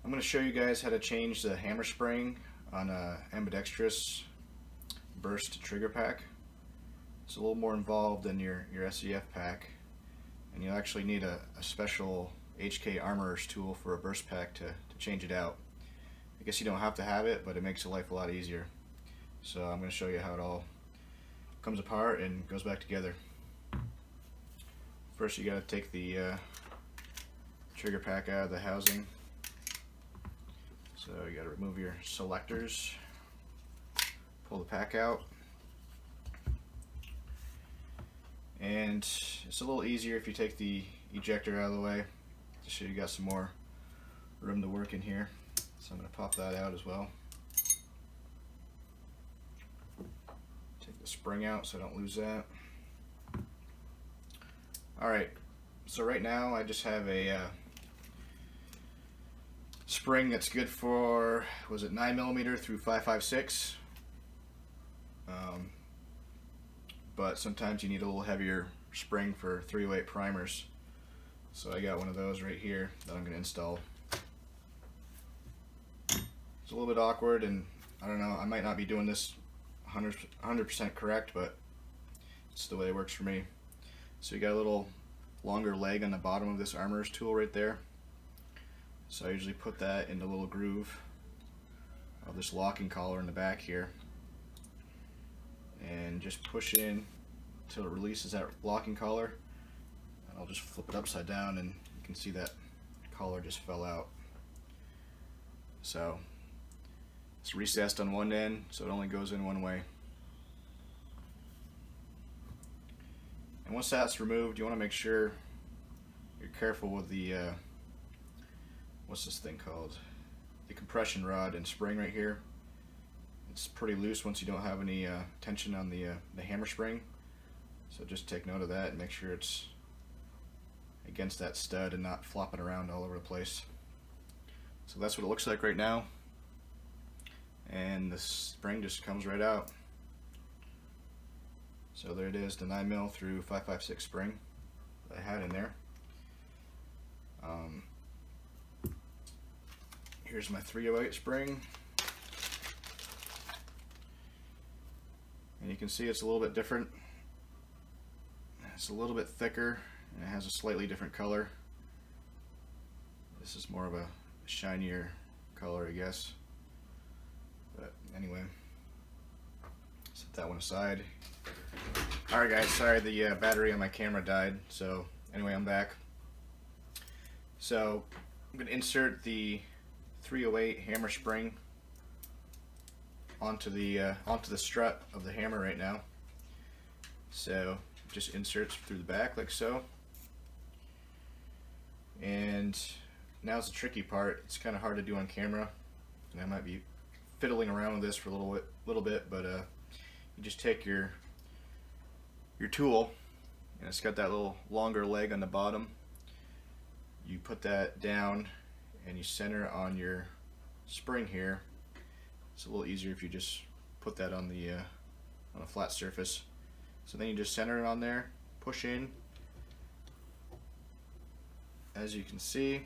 I'm going to show you guys how to change the hammer spring on a ambidextrous burst trigger pack. It's a little more involved than your SEF pack, and you'll actually need a special HK armorer's tool for a burst pack to change it out. I guess you don't have to have it, but it makes your life a lot easier. So I'm going to show you how it all comes apart and goes back together. First you got to take the trigger pack out of the housing. So you got to remove your selectors, pull the pack out, and it's a little easier if you take the ejector out of the way, just so you got some more room to work in here. So I'm going to pop that out as well. Take the spring out so I don't lose that. Alright, so right now I just have a spring that's good for, was it 9mm through 5.56, but sometimes you need a little heavier spring for 308 primers. So I got one of those right here that I'm going to install. It's a little bit awkward, and I don't know, I might not be doing this 100% correct, but it's the way it works for me. So you got a little longer leg on the bottom of this armorer's tool right there. So I usually put that in the little groove of this locking collar in the back here, and just push in until it releases that locking collar, and I'll just flip it upside down and you can see that collar just fell out. So it's recessed on one end, so it only goes in one way. And once that's removed, you want to make sure you're careful with the what's this thing called? The compression rod and spring right here. It's pretty loose once you don't have any tension on the hammer spring. So just take note of that and make sure it's against that stud and not flopping around all over the place. So that's what it looks like right now. And the spring just comes right out. So there it is, the 9mm through 5.56 spring that I had in there. Here's my 308 spring. And you can see it's a little bit different. It's a little bit thicker and it has a slightly different color. This is more of a shinier color, I guess. But anyway, set that one aside. Alright guys, sorry the battery on my camera died. So anyway, I'm back. So I'm going to insert the 308 hammer spring onto the strut of the hammer right now. So it just inserts through the back like so. And now it's the tricky part. It's kind of hard to do on camera, and I might be fiddling around with this for a little bit, but you just take your tool, and it's got that little longer leg on the bottom. You put that down and you center on your spring here. It's a little easier if you just put that on a flat surface. So then you just center it on there, push in. As you can see,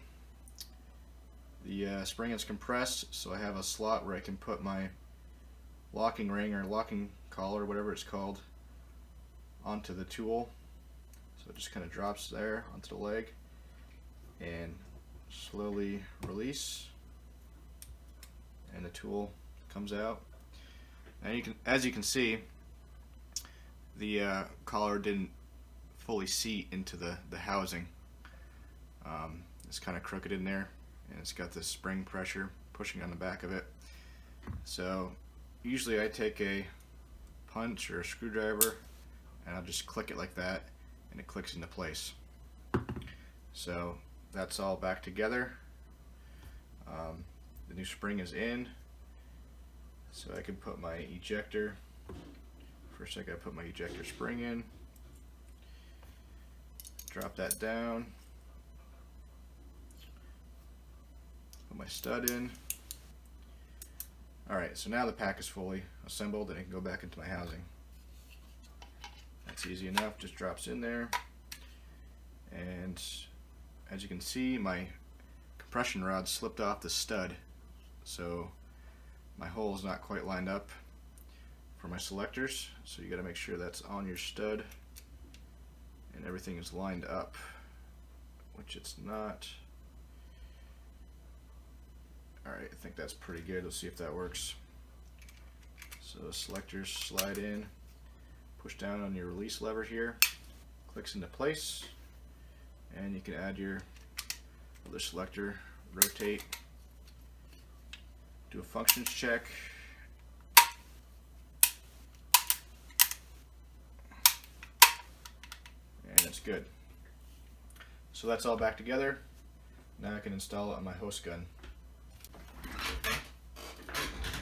the spring is compressed, so I have a slot where I can put my locking ring or locking collar, whatever it's called, onto the tool. So it just kind of drops there onto the leg and slowly release, and the tool comes out. And as you can see, the collar didn't fully seat into the housing. It's kind of crooked in there, and it's got this spring pressure pushing on the back of it. So usually I take a punch or a screwdriver and I'll just click it like that, and it clicks into place. So that's all back together. The new spring is in, so I can put my ejector. First I gotta put my ejector spring in, drop that down, put my stud in. Alright, so now the pack is fully assembled and it can go back into my housing. That's easy enough, just drops in there. And as you can see, my compression rod slipped off the stud, so my hole is not quite lined up for my selectors, so you got to make sure that's on your stud and everything is lined up, which it's not. Alright, I think that's pretty good. Let's see if that works. So the selectors slide in, push down on your release lever here, clicks into place, and you can add your other selector, rotate, do a functions check, and it's good. So that's all back together. Now I can install it on my host gun.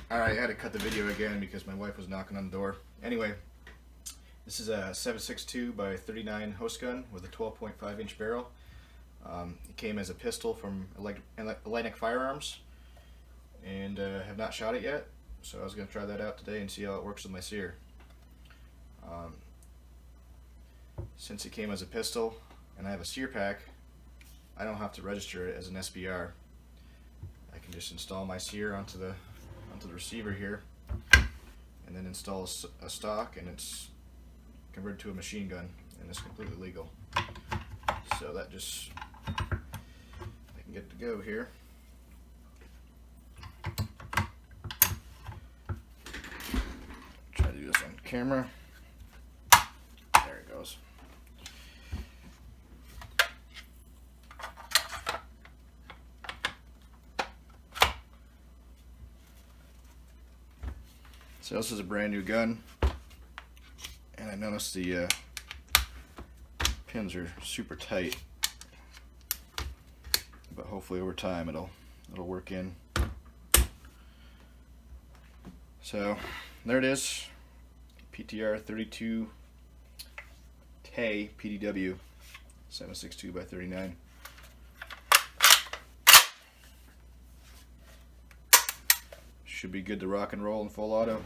Alright, I had to cut the video again because my wife was knocking on the door. Anyway, this is a 7.62 by 39 host gun with a 12.5 inch barrel. It came as a pistol from Atlantic Firearms, and have not shot it yet, so I was going to try that out today and see how it works with my sear. Since it came as a pistol and I have a sear pack, I don't have to register it as an SBR. I can just install my sear onto the receiver here and then install a stock, and it's converted to a machine gun, and it's completely legal. So that just, I can get to go here. Try to do this on camera. There it goes. So this is a brand new gun, and I noticed the pins are super tight, but hopefully over time it'll work in. So there it is, PTR 32 Tay PDW 7.62 by 39. Should be good to rock and roll in full auto.